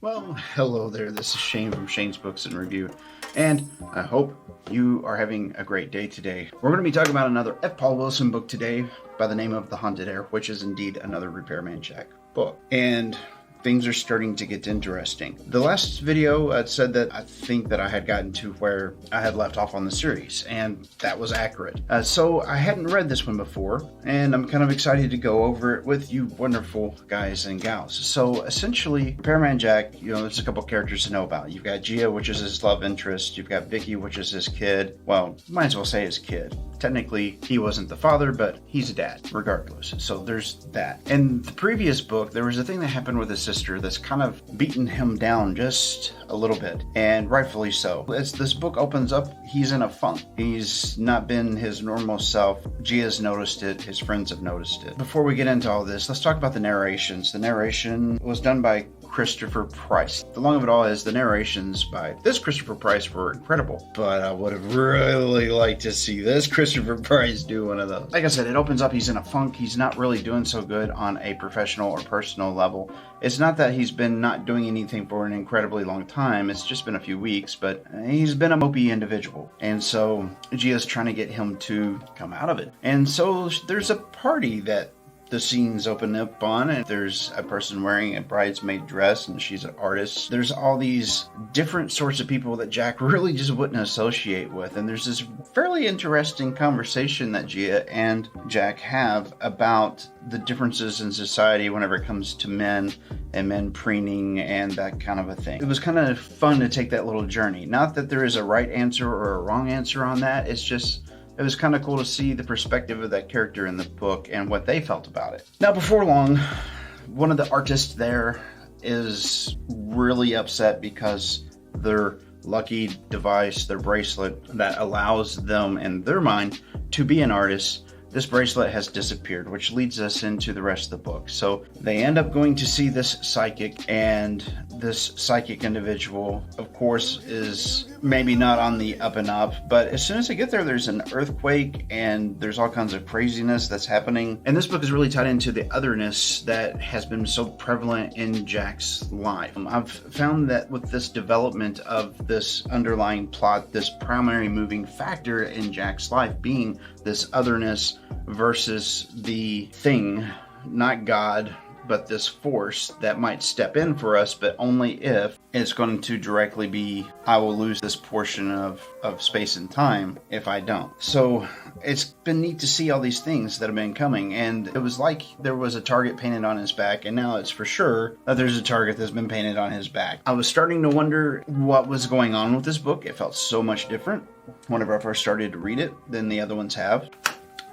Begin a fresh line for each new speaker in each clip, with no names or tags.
Well, hello there. This is Shane from Shane's Books and Review, and I hope you are having a great day today. We're going to be talking about another F. Paul Wilson book today by the name of The Haunted Heir, which is indeed another Repairman Jack book. And things are starting to get interesting. The last video said that I think that I had gotten to where I had left off on the series, and that was accurate. So I hadn't read this one before, and I'm kind of excited to go over it with you wonderful guys and gals. So essentially, Repairman Jack, there's a couple characters to know about. You've got Gia, which is his love interest. You've got Vicky, which is his kid. Well, might as well say his kid. Technically, he wasn't the father, but he's a dad, regardless. So there's that. In the previous book, there was a thing that happened with his sister that's kind of beaten him down just a little bit, and rightfully so. As this book opens up, he's in a funk. He's not been his normal self. Gia's noticed it. His friends have noticed it. Before we get into all this, let's talk about the narrations. The narration was done by Christopher Price. The long of it all is the narrations by this Christopher Price were incredible, but I would have really liked to see this Christopher Price do one of those. Like I said, it opens up, he's in a funk. He's not really doing so good on a professional or personal level. It's not that he's been not doing anything for an incredibly long time. It's just been a few weeks, but he's been a mopey individual. And so Gia's trying to get him to come out of it. And so there's a party that the scenes open up on, and there's a person wearing a bridesmaid dress, and she's an artist. There's all these different sorts of people that Jack really just wouldn't associate with, and there's this fairly interesting conversation that Gia and Jack have about the differences in society whenever it comes to men and men preening and that kind of a thing. It was kind of fun to take that little journey. Not that there is a right answer or a wrong answer on that, it was kind of cool to see the perspective of that character in the book and what they felt about it. Now, before long, one of the artists there is really upset because their lucky device, their bracelet that allows them in their mind to be an artist, this bracelet has disappeared, which leads us into the rest of the book. So they end up going to see this psychic, and this psychic individual, of course, is maybe not on the up and up, but as soon as they get there, there's an earthquake and there's all kinds of craziness that's happening. And this book is really tied into the otherness that has been so prevalent in Jack's life. I've found that with this development of this underlying plot, this primary moving factor in Jack's life being this otherness versus the thing, not God, but this force that might step in for us, but only if it's going to directly be, I will lose this portion of space and time if I don't. So it's been neat to see all these things that have been coming, and it was like there was a target painted on his back, and now it's for sure that there's a target that's been painted on his back. I was starting to wonder what was going on with this book. It felt so much different whenever I first started to read it than the other ones have.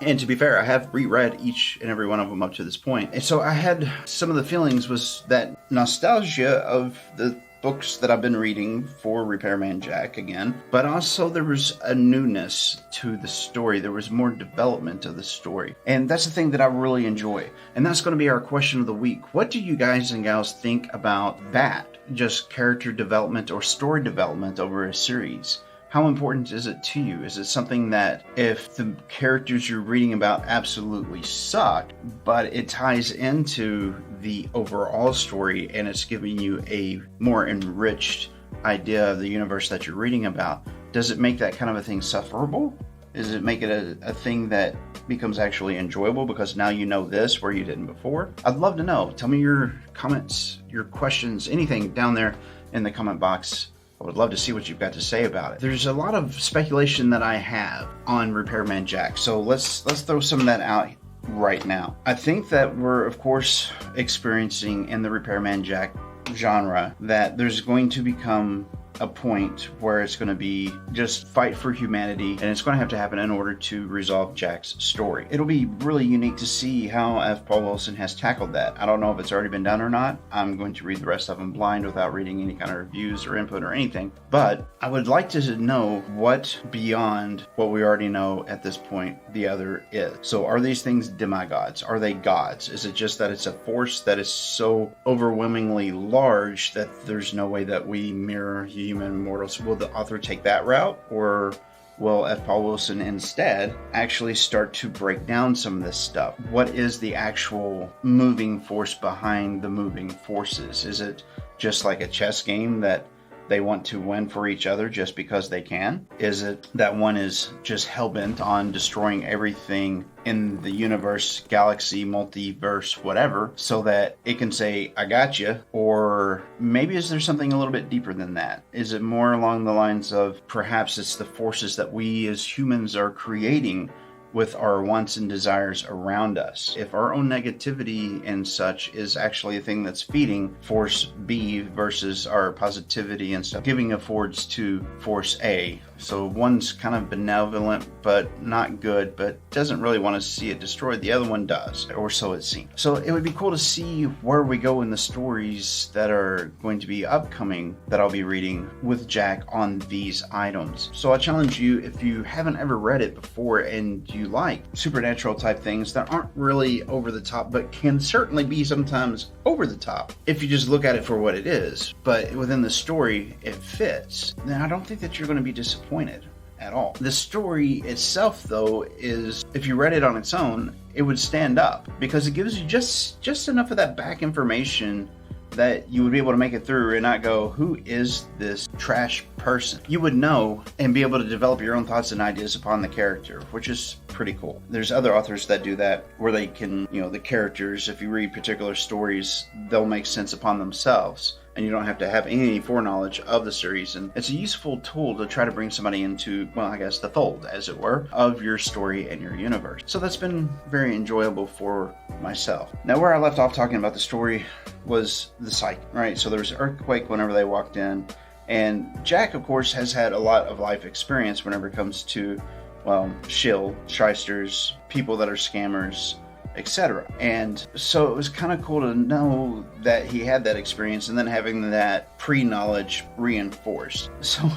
And to be fair, I have reread each and every one of them up to this point. And so I had some of the feelings was that nostalgia of the books that I've been reading for Repairman Jack again, but also there was a newness to the story. There was more development of the story. And that's the thing that I really enjoy. And that's going to be our question of the week. What do you guys and gals think about that? Just character development or story development over a series? How important is it to you? Is it something that if the characters you're reading about absolutely suck, but it ties into the overall story and it's giving you a more enriched idea of the universe that you're reading about, does it make that kind of a thing sufferable? Does it make it a thing that becomes actually enjoyable because now you know this where you didn't before? I'd love to know. Tell me your comments, your questions, anything down there in the comment box. I would love to see what you've got to say about it. There's a lot of speculation that I have on Repairman Jack, so let's throw some of that out right now. I think that we're, of course, experiencing in the Repairman Jack genre that there's going to become a point where it's going to be just fight for humanity, and it's going to happen in order to resolve Jack's story. It'll be really unique to see how F. Paul Wilson has tackled that. I don't know if it's already been done or not. I'm going to read the rest of them blind without reading any kind of reviews or input or anything, but I would like to know what beyond what we already know at this point the other is. So are these things demigods? Are they gods? Is it just that it's a force that is so overwhelmingly large that there's no way that we mirror human mortals? Will the author take that route, or will F. Paul Wilson instead actually start to break down some of this stuff. What is the actual moving force behind the moving forces? Is it just like a chess game that they want to win for each other just because they can? Is it that one is just hell-bent on destroying everything in the universe, galaxy, multiverse, whatever, so that it can say, I got you? Or maybe is there something a little bit deeper than that? Is it more along the lines of perhaps it's the forces that we as humans are creating with our wants and desires around us? If our own negativity and such is actually a thing that's feeding force B versus our positivity and stuff, giving affords to force A. So one's kind of benevolent but not good, but doesn't really want to see it destroyed. The other one does, or so it seems. So it would be cool to see where we go in the stories that are going to be upcoming that I'll be reading with Jack on these items. So I challenge you, if you haven't ever read it before and you like supernatural type things that aren't really over the top, but can certainly be sometimes over the top if you just look at it for what it is, but within the story it fits, then I don't think that you're going to be disappointed at all. The story itself, though, is, if you read it on its own, it would stand up because it gives you just enough of that back information that you would be able to make it through and not go, who is this trash person? You would know and be able to develop your own thoughts and ideas upon the character, which is pretty cool. There's other authors that do that where they can, the characters, if you read particular stories, they'll make sense upon themselves and you don't have to have any foreknowledge of the series. And it's a useful tool to try to bring somebody into, well, I guess the fold, as it were, of your story and your universe. So that's been very enjoyable for myself. Now, where I left off talking about the story was the psyche, right? So there was an earthquake whenever they walked in. And Jack, of course, has had a lot of life experience whenever it comes to, well, shill, shysters, people that are scammers, etc. And so it was kind of cool to know that he had that experience and then having that pre-knowledge reinforced. So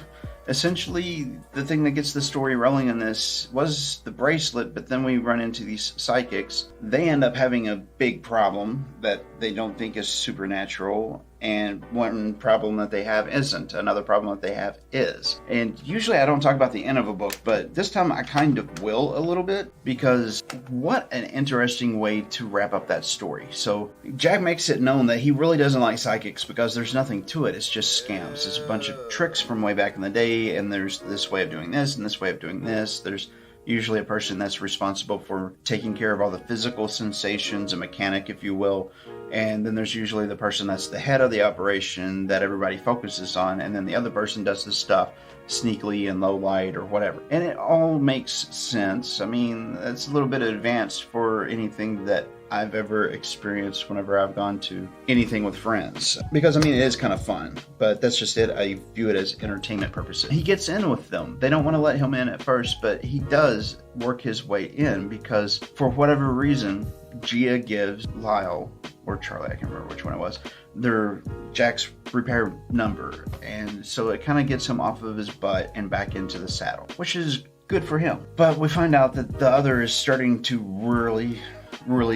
essentially, the thing that gets the story rolling in this was the bracelet, but then we run into these psychics. They end up having a big problem that they don't think is supernatural, and one problem that they have isn't. Another problem that they have is. And usually I don't talk about the end of a book, but this time I kind of will a little bit, because what an interesting way to wrap up that story. So Jack makes it known that he really doesn't like psychics because there's nothing to it. It's just scams. It's a bunch of tricks from way back in the day, and there's this way of doing this and this way of doing this. There's usually a person that's responsible for taking care of all the physical sensations, a mechanic, if you will. And then there's usually the person that's the head of the operation that everybody focuses on. And then the other person does this stuff sneakily in low light or whatever. And it all makes sense. I mean, it's a little bit advanced for anything that I've ever experienced whenever I've gone to anything with friends. Because, I mean, it is kind of fun, but that's just it. I view it as entertainment purposes. He gets in with them. They don't want to let him in at first, but he does work his way in because for whatever reason, Gia gives Lyle, or Charlie, I can't remember which one it was, their Jack's repair number. And so it kind of gets him off of his butt and back into the saddle, which is good for him. But we find out that the other is starting to really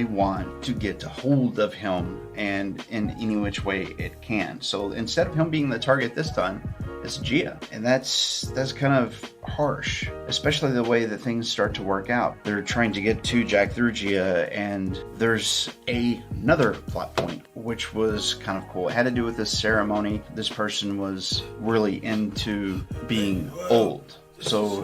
want to get a hold of him, and in any which way it can. So instead of him being the target this time, it's Gia. And that's kind of harsh, especially the way that things start to work out. They're trying to get to Jack through Gia, and there's another plot point, which was kind of cool. It had to do with this ceremony. This person was really into being old. So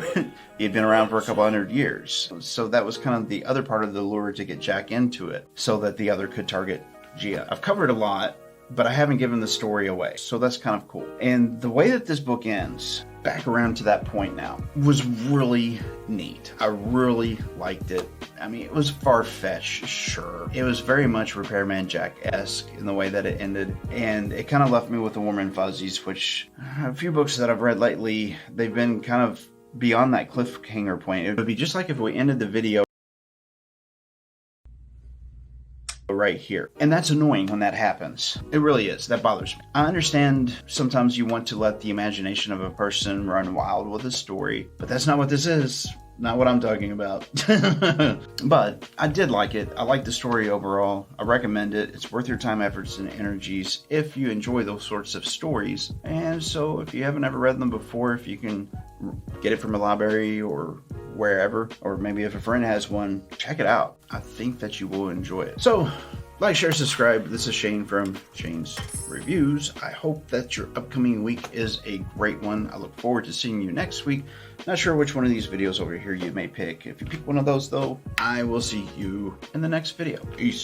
he had been around for a couple hundred years. So that was kind of the other part of the lure to get Jack into it, so that the other could target Gia. I've covered a lot, but I haven't given the story away. So that's kind of cool. And the way that this book ends, back around to that point now, was really neat. I really liked it. I mean, it was far-fetched, sure. It was very much Repairman Jack-esque in the way that it ended. And it kind of left me with the warm and fuzzies, which a few books that I've read lately, they've been kind of beyond that cliffhanger point. It would be just like if we ended the video right here. And that's annoying when that happens. It really is. That bothers me. I understand sometimes you want to let the imagination of a person run wild with a story, but that's not what this is. Not what I'm talking about. But I did like it. I like the story overall. I recommend it. It's worth your time, efforts, and energies if you enjoy those sorts of stories. And so if you haven't ever read them before, if you can get it from a library or wherever, or maybe if a friend has one, check it out. I think that you will enjoy it. So, like, share, subscribe. This is Shane from Shane's Reviews. I hope that your upcoming week is a great one. I look forward to seeing you next week. Not sure which one of these videos over here you may pick. If you pick one of those, though, I will see you in the next video. Peace.